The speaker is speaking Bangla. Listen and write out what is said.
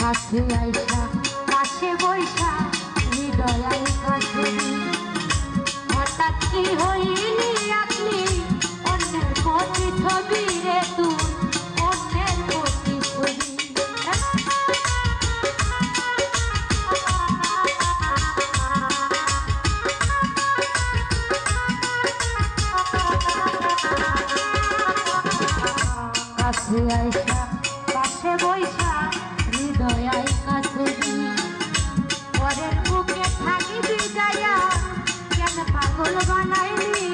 কাছে আইসা কাছে বৈশা হৃদয়াল কাছে হঠাৎ কি হইলি আপনি অন্যের প্রতি ছবি রে তুই অন্যের প্রতি ছবি কাছে আইসা কাছে বৈশা হৃদয়াই কাছবি পরের বুকে থাকি বিদায়া কেন পাগল বানাইলি